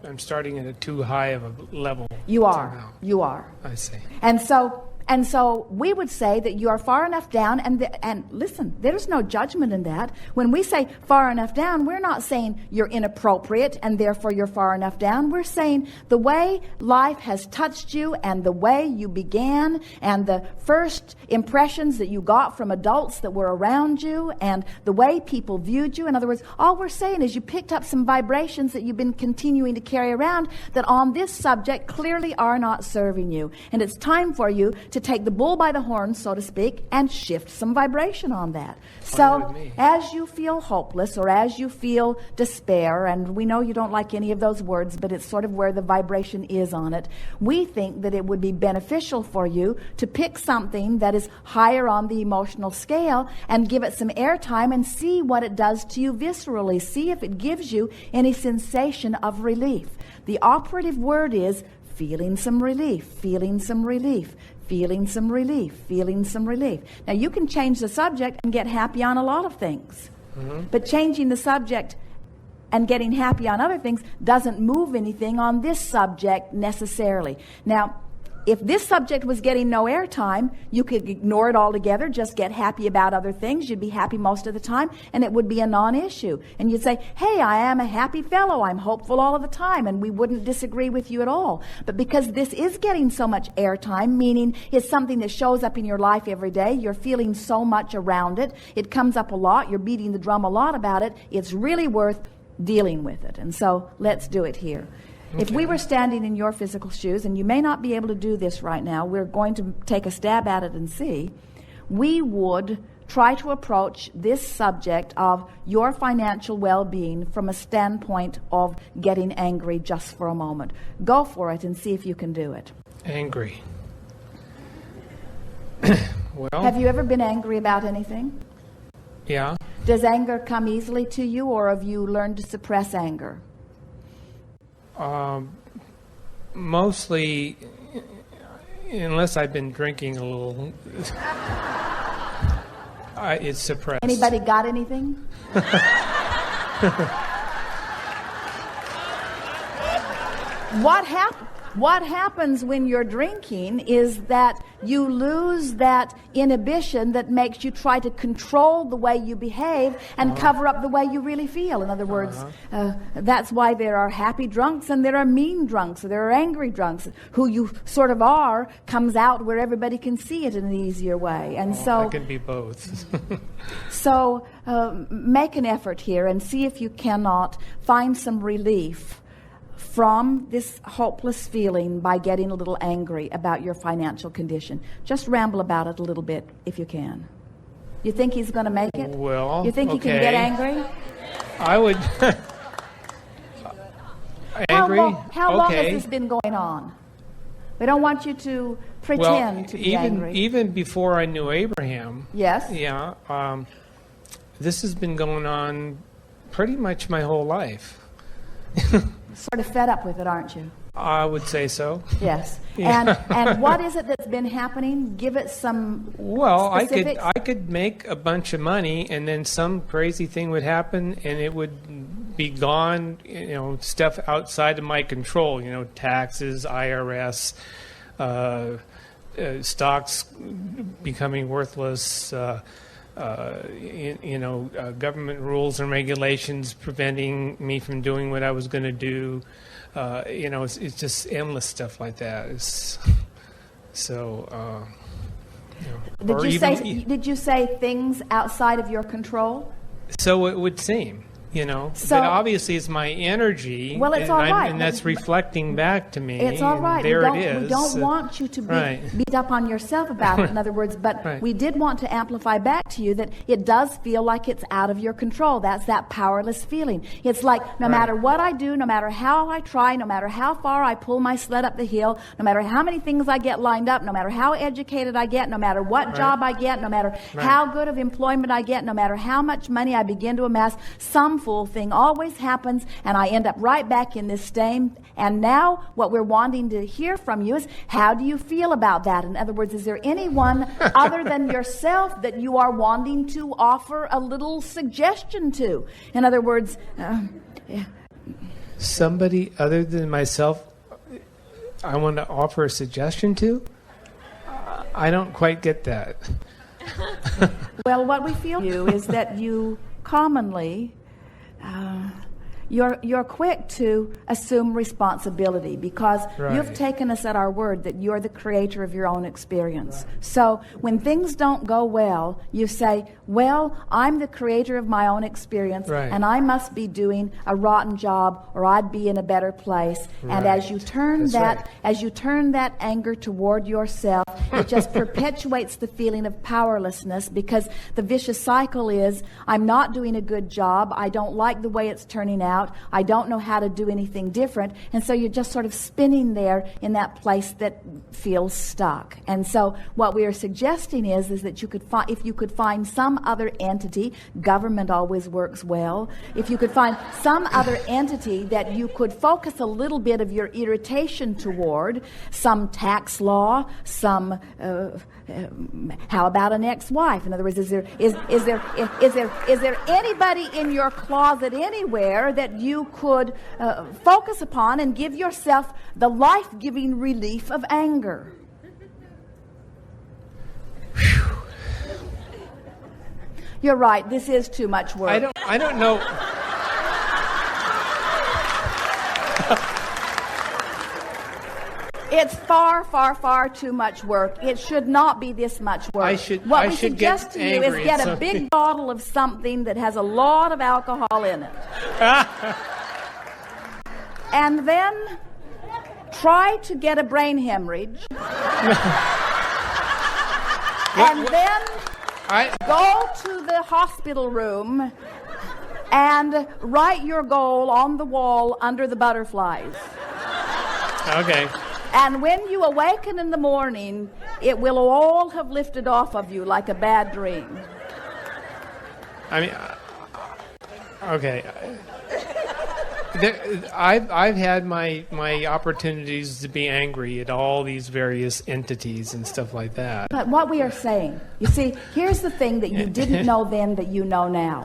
I'm starting at a too high of a level. You are. Somehow. You are. I see. And so we would say that you are far enough down, and listen, there's no judgment in that. When we say far enough down, we're not saying you're inappropriate and therefore you're far enough down. We're saying the way life has touched you and the way you began and the first impressions that you got from adults that were around you and the way people viewed you. In other words, all we're saying is you picked up some vibrations that you've been continuing to carry around that on this subject clearly are not serving you. And it's time for you to take the bull by the horns, so to speak, and shift some vibration on that. So as you feel hopeless or as you feel despair, and we know you don't like any of those words, but it's sort of where the vibration is on it, we think that it would be beneficial for you to pick something that is higher on the emotional scale and give it some airtime and see what it does to you viscerally. See if it gives you any sensation of relief. The operative word is feeling some relief, feeling some relief, feeling some relief, feeling some relief. Now, you can change the subject and get happy on a lot of things. But changing the subject and getting happy on other things doesn't move anything on this subject necessarily. Now, if this subject was getting no airtime, you could ignore it altogether, just get happy about other things. You'd be happy most of the time, and it would be a non-issue. And you'd say, hey, I am a happy fellow. I'm hopeful all of the time, and we wouldn't disagree with you at all. But because this is getting so much airtime, meaning it's something that shows up in your life every day, you're feeling so much around it, it comes up a lot, you're beating the drum a lot about it, it's really worth dealing with it. And so let's do it here. If we were standing in your physical shoes, and you may not be able to do this right now, we're going to take a stab at it and see, we would try to approach this subject of your financial well-being from a standpoint of getting angry just for a moment. Go for it and see if you can do it. Angry. Well, have you ever been angry about anything? Yeah. Does anger come easily to you, or have you learned to suppress anger? Mostly, unless I've been drinking a little, it's suppressed. Anybody got anything? What happens when you're drinking is that you lose that inhibition that makes you try to control the way you behave and cover up the way you really feel. In other words, that's why there are happy drunks and there are mean drunks, or there are angry drunks. Who you sort of are comes out where everybody can see it in an easier way. And so I can be both. So make an effort here and see if you cannot find some relief from this hopeless feeling by getting a little angry about your financial condition. Just ramble about it a little bit if you can. You think he's going to make it? Well, you think he can get angry? I would. Angry? How long has this been going on? We don't want you to pretend to be angry. Even before I knew Abraham. Yes. Yeah. This has been going on pretty much my whole life. Sort of fed up with it, aren't you? I would say so. Yes. Yeah. And what is it that's been happening? Give it some specifics. I could make a bunch of money, and then some crazy thing would happen, and it would be gone. Stuff outside of my control. Taxes, IRS, stocks becoming worthless. Government rules and regulations preventing me from doing what I was going to do. It's just endless stuff like that. Did you say things outside of your control? So it would seem. But obviously it's my energy, well, it's all right. And that's reflecting back to me. It's all right. There it is. We don't want you to beat up on yourself about it, in other words, but we did want to amplify back to you that it does feel like it's out of your control. That's that powerless feeling. It's like no matter what I do, no matter how I try, no matter how far I pull my sled up the hill, no matter how many things I get lined up, no matter how educated I get, no matter what job I get, no matter how good of employment I get, no matter how much money I begin to amass, some fool thing always happens, and I end up right back in this same. And now what we're wanting to hear from you is, how do you feel about that? In other words, is there anyone other than yourself that you are wanting to offer a little suggestion to? In other words, somebody other than myself I want to offer a suggestion to? I don't quite get that. Well, what we feel you is that you commonly you're quick to assume responsibility because Right. you've taken us at our word that you're the creator of your own experience. So when things don't go well, you say, well, I'm the creator of my own experience, Right. and I must be doing a rotten job or I'd be in a better place. And Right. as you turn That's that right. as you turn that anger toward yourself, it just perpetuates the feeling of powerlessness, because the vicious cycle is, I'm not doing a good job, I don't like the way it's turning out, I don't know how to do anything different, and so you're just sort of spinning there in that place that feels stuck. And so what we are suggesting is that you could if you could find some other entity, government always works well, if you could find some other entity that you could focus a little bit of your irritation toward, some tax law, some how about an ex-wife? In other words, is there anybody in your closet anywhere that you could focus upon and give yourself the life-giving relief of anger? You're right. This is too much work. I don't know. It's far, far, far too much work. It should not be this much work. What we suggest to you is get a big bottle of something that has a lot of alcohol in it. And then try to get a brain hemorrhage. And then go to the hospital room and write your goal on the wall under the butterflies. Okay. And when you awaken in the morning, it will all have lifted off of you like a bad dream. I mean, okay. I've had my opportunities to be angry at all these various entities and stuff like that. But what we are saying, you see, here's the thing that you didn't know then that you know now.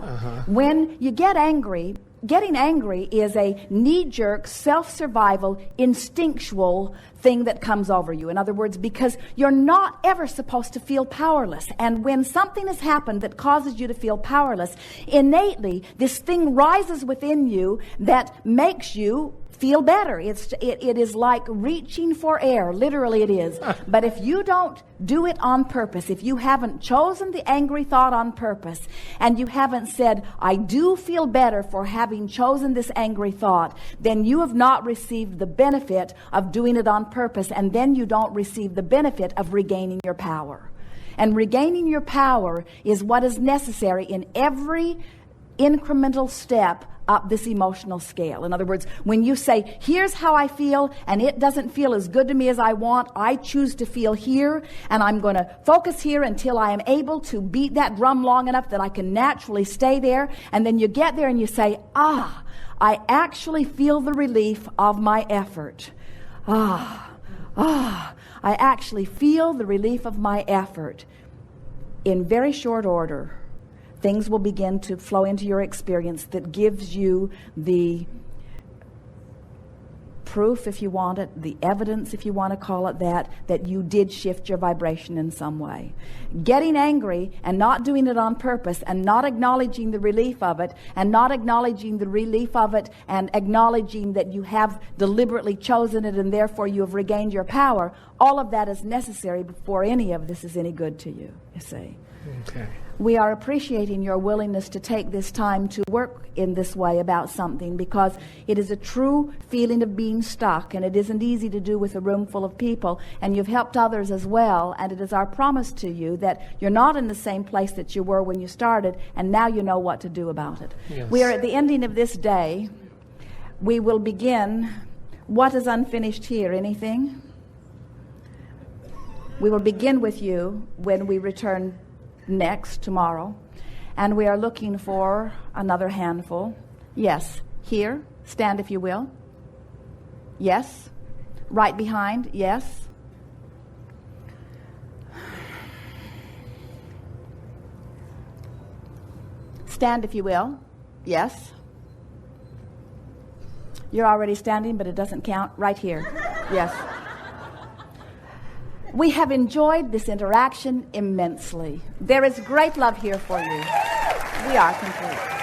When you get angry, getting angry is a knee-jerk, self-survival, instinctual thing that comes over you. In other words, because you're not ever supposed to feel powerless. And when something has happened that causes you to feel powerless, innately, this thing rises within you that makes you feel better. It is like reaching for air. Literally it is. But if you don't do it on purpose, if you haven't chosen the angry thought on purpose, and you haven't said, I do feel better for having chosen this angry thought, then you have not received the benefit of doing it on purpose, and then you don't receive the benefit of regaining your power. And regaining your power is what is necessary in every incremental step up this emotional scale. In other words, when you say, here's how I feel, and it doesn't feel as good to me as I want, I choose to feel here, and I'm going to focus here until I am able to beat that drum long enough that I can naturally stay there. And then you get there and you say, I actually feel the relief of my effort. I actually feel the relief of my effort. In very short order, things will begin to flow into your experience that gives you the proof, if you want it, the evidence, if you want to call it that you did shift your vibration in some way. Getting angry and not doing it on purpose and not acknowledging the relief of it and not acknowledging the relief of it and acknowledging that you have deliberately chosen it and therefore you have regained your power, all of that is necessary before any of this is any good to you, you see. Okay. We are appreciating your willingness to take this time to work in this way about something, because it is a true feeling of being stuck, and it isn't easy to do with a room full of people, and you've helped others as well, and it is our promise to you that you're not in the same place that you were when you started, and now you know what to do about it. Yes. We are at the ending of this day. We will begin. What is unfinished here? Anything? We will begin with you when we return next tomorrow, and we are looking for another handful. Yes, here, stand if you will. Yes, right behind. Yes, stand if you will. Yes, You're already standing, but it doesn't count. Right here. Yes. We have enjoyed this interaction immensely. There is great love here for you. We are complete.